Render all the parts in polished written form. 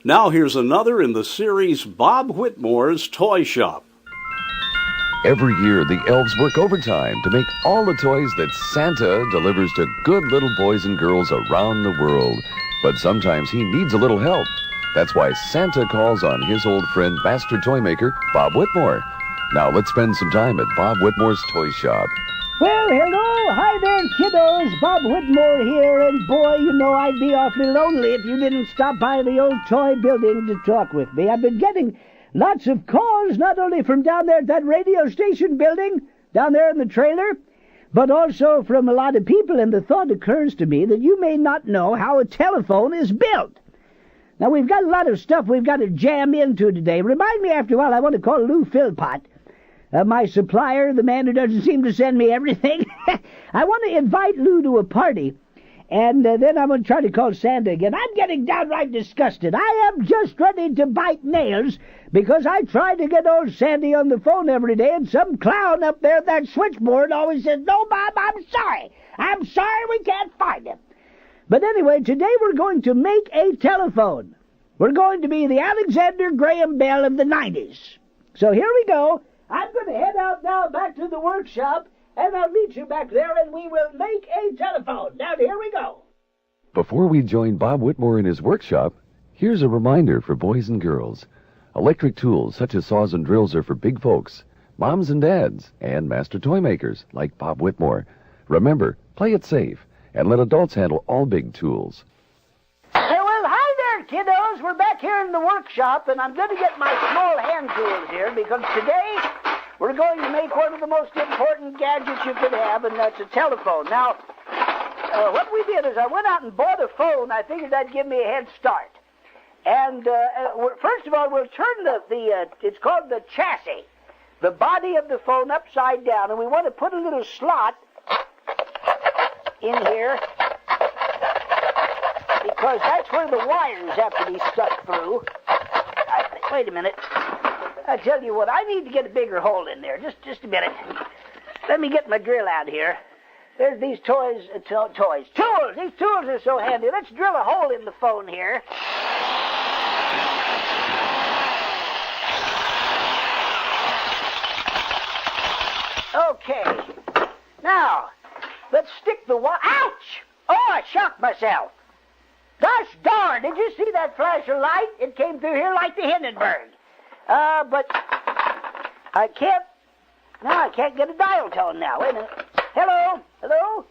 Now here's another in the series Bob Whitmore's Toy Shop. Every year, the elves work overtime to make all the toys that Santa delivers to good little boys and girls around the world. But sometimes he needs a little help. That's why Santa calls on his old friend, master toy maker Bob Whitmore. Now let's spend some time at Bob Whitmore's Toy Shop. Well, hello. Hi there, kiddos. Bob Whitmore here, and boy, you know I'd be awfully lonely if you didn't stop by the old toy building to talk with me. I've been getting lots of calls, not only from down there at that radio station building, down there in the trailer, but also from a lot of people, and the thought occurs to me that you may not know how a telephone is built. Now, we've got a lot of stuff we've got to jam into today. Remind me after a while, I want to call Lou Philpott, my supplier, the man who doesn't seem to send me everything. I want to invite Lou to a party, and then I'm going to try to call Santa again. I'm getting downright disgusted. I am just ready to bite nails because I try to get old Sandy on the phone every day, and some clown up there at that switchboard always says, "No, Bob, I'm sorry. I'm sorry we can't find him." But anyway, today we're going to make a telephone. We're going to be the Alexander Graham Bell of the 90s. So here we go. I'm going to head out now back to the workshop, and I'll meet you back there, and we will make a telephone. Now, here we go. Before we join Bob Whitmore in his workshop, here's a reminder for boys and girls. Electric tools such as saws and drills are for big folks, moms and dads, and master toy makers like Bob Whitmore. Remember, play it safe, and let adults handle all big tools. Well, hi there, kiddos. We're back here in the workshop, and I'm going to get my small hand tools here because today we're going to make one of the most important gadgets you could have, and that's a telephone. Now, what we did is I went out and bought a phone. I figured that'd give me a head start. And first of all, we'll turn it's called the chassis, the body of the phone upside down, and we want to put a little slot in here because that's where the wires have to be stuck through. Wait a minute. I tell you what, I need to get a bigger hole in there. Just a minute. Let me get my drill out here. There's these tools. These tools are so handy. Let's drill a hole in the phone here. Okay. Now, let's stick the wire. Ouch! Oh, I shocked myself. Gosh darn, did you see that flash of light? It came through here like the Hindenburg. But I can't get a dial tone now. Wait a minute. Hello? Hello?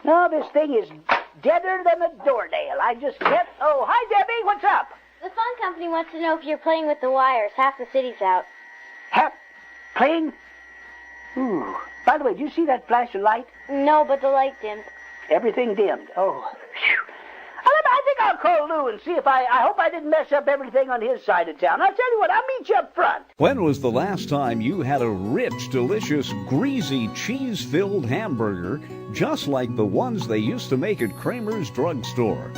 No, this thing is deader than a doornail. I just can't. Oh, hi, Debbie. What's up? The phone company wants to know if you're playing with the wires. Half the city's out. Playing? Ooh. By the way, did you see that flash of light? No, but the light dimmed. Everything dimmed. Oh, phew. I think I'll call Lou and see if I hope I didn't mess up everything on his side of town. I'll tell you what, I'll meet you up front. When was the last time you had a rich, delicious, greasy, cheese-filled hamburger just like the ones they used to make at Kramer's drugstore?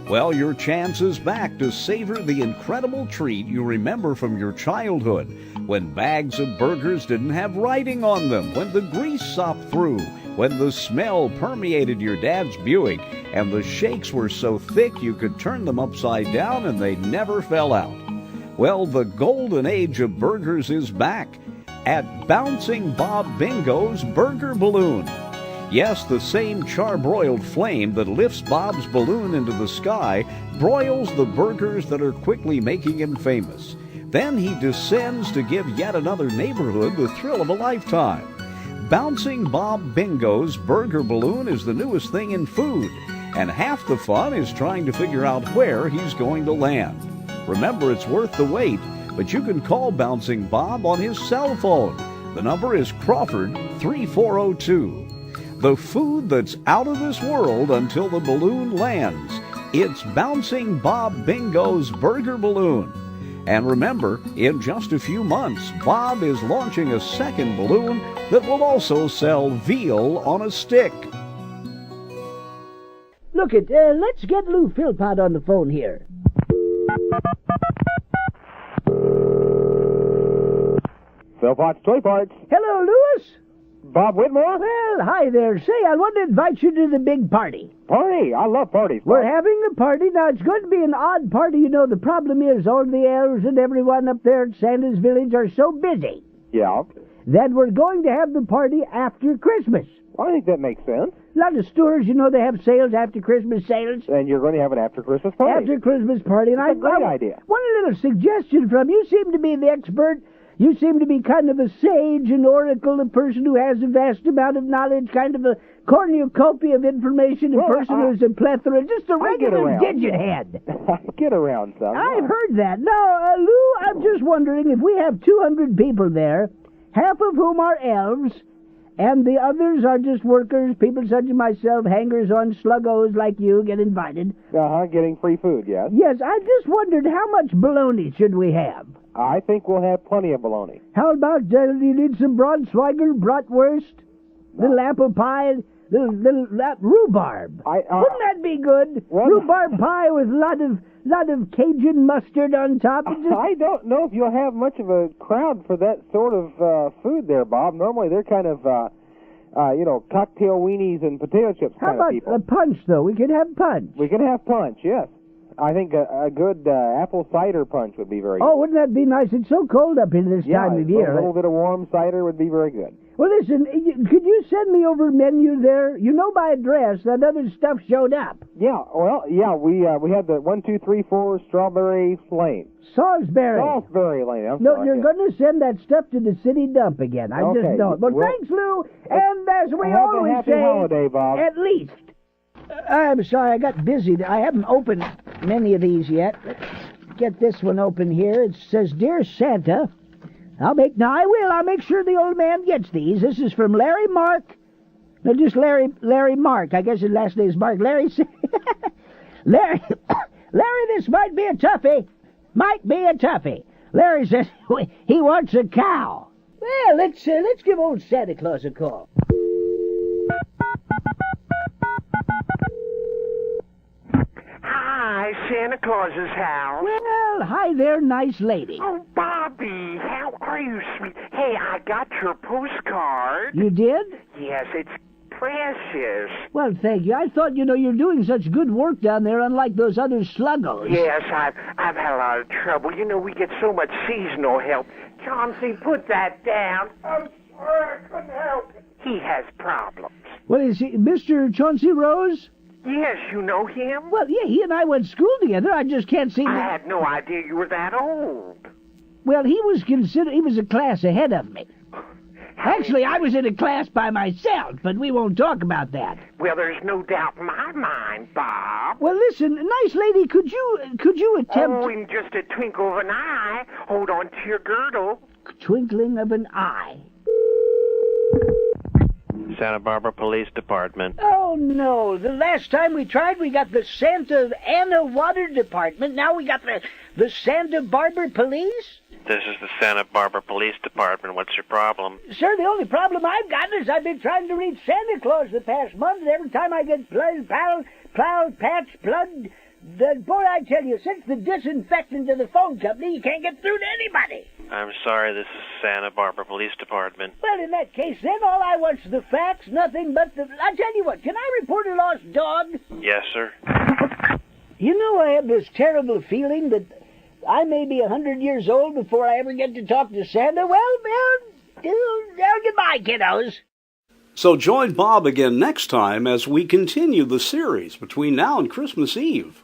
Well, your chance is back to savor the incredible treat you remember from your childhood, when bags of burgers didn't have writing on them, when the grease sopped through, when the smell permeated your dad's Buick, and the shakes were so thick you could turn them upside down and they never fell out. Well, the golden age of burgers is back at Bouncing Bob Bingo's Burger Balloon. Yes, the same charbroiled flame that lifts Bob's balloon into the sky broils the burgers that are quickly making him famous. Then he descends to give yet another neighborhood the thrill of a lifetime. Bouncing Bob Bingo's Burger Balloon is the newest thing in food, and half the fun is trying to figure out where he's going to land. Remember, it's worth the wait, but you can call Bouncing Bob on his cell phone. The number is Crawford 3402. The food that's out of this world until the balloon lands. It's Bouncing Bob Bingo's Burger Balloon. And remember, in just a few months, Bob is launching a second balloon that will also sell veal on a stick. Look let's get Lou Philpott on the phone here. Philpott's Toy Parts. Hello, Louis. Bob Whitmore? Well, hi there. Say, I want to invite you to the big party. Party? I love parties. Bob. We're having a party. Now, it's going to be an odd party. You know, the problem is all the elves and everyone up there at Santa's village are so busy Yeah. that we're going to have the party after Christmas. I think that makes sense. A lot of stores, you know, they have sales after Christmas sales. And you're going to have an after-Christmas party. After Christmas party. And That's a great idea. One little suggestion from you. Seem to be the expert. You seem to be kind of a sage, an oracle, a person who has a vast amount of knowledge, kind of a cornucopia of information, a person who's a plethora, just a regular digit head. Get around, son. I've heard that. Now, Lou, I'm just wondering if we have 200 people there, half of whom are elves, and the others are just workers, people such as myself, hangers-on sluggos like you, get invited. Getting free food, yes. Yes, I just wondered how much bologna should we have? I think we'll have plenty of bologna. How about, do you need some Braunschweiger, bratwurst, little apple pie, little rhubarb? Wouldn't that be good? Well, Rhubarb pie with a lot of Cajun mustard on top. I don't know if you'll have much of a crowd for that sort of food there, Bob. Normally they're kind of, cocktail weenies and potato chips How kind about of people. a punch, though? We could have punch. We could have punch, yes. I think a good apple cider punch would be very good. Oh, wouldn't that be nice? It's so cold up in this time of year. A little bit of warm cider would be very good. Well, listen, could you send me over a menu there? You know my address. That other stuff showed up. Yeah, we had the 1, 2, 3, 4 Strawberry Lane. Salisbury. Salisbury Lane. I'm No, sorry, you're yes. going to send that stuff to the city dump again. I Okay, just know it. Well, well, thanks, Lou. And as we have a always happy say, holiday, Bob. at least. I'm sorry, I got busy. I haven't opened many of these yet. Let's get this one open here. It says, Dear Santa, I'll make sure the old man gets these. This is from Larry Mark. No, just Larry Mark. I guess his last name's Mark. Larry, Larry, this might be a toughie. Larry says he wants a cow. Well, let's give old Santa Claus a call. Hi, Santa Claus's house. Well, hi there, nice lady. Oh, Bobby, how are you, sweet? Hey, I got your postcard. You did? Yes, it's precious. Well, thank you. I thought, you're doing such good work down there, unlike those other sluggos. Yes, I've had a lot of trouble. We get so much seasonal help. Chauncey, put that down. I'm sorry, I couldn't help it. He has problems. Well, is he Mr. Chauncey Rose? Yes, you know him? Well, yeah, he and I went to school together. I just can't seem I to... had no idea you were that old. Well, he was a class ahead of me. Actually, I was in a class by myself, but we won't talk about that. Well, there's no doubt in my mind, Bob. Well, listen, nice lady, could you attempt... Oh, in just a twinkle of an eye. Hold on to your girdle. Twinkling of an eye. Santa Barbara Police Department. Oh, no. The last time we tried, we got the Santa Ana Water Department. Now we got the Santa Barbara Police? This is the Santa Barbara Police Department. What's your problem? Sir, the only problem I've got is I've been trying to reach Santa Claus the past month, and every time I get plowed, patched, plugged, boy, I tell you, since the disinfectant of the phone company, you can't get through to anybody. I'm sorry, this is Santa Barbara Police Department. Well, in that case, then, all I want's the facts, nothing but the... I tell you what, can I report a lost dog? Yes, sir. I have this terrible feeling that I may be 100 years old before I ever get to talk to Santa. Well, goodbye, kiddos. So join Bob again next time as we continue the series between now and Christmas Eve.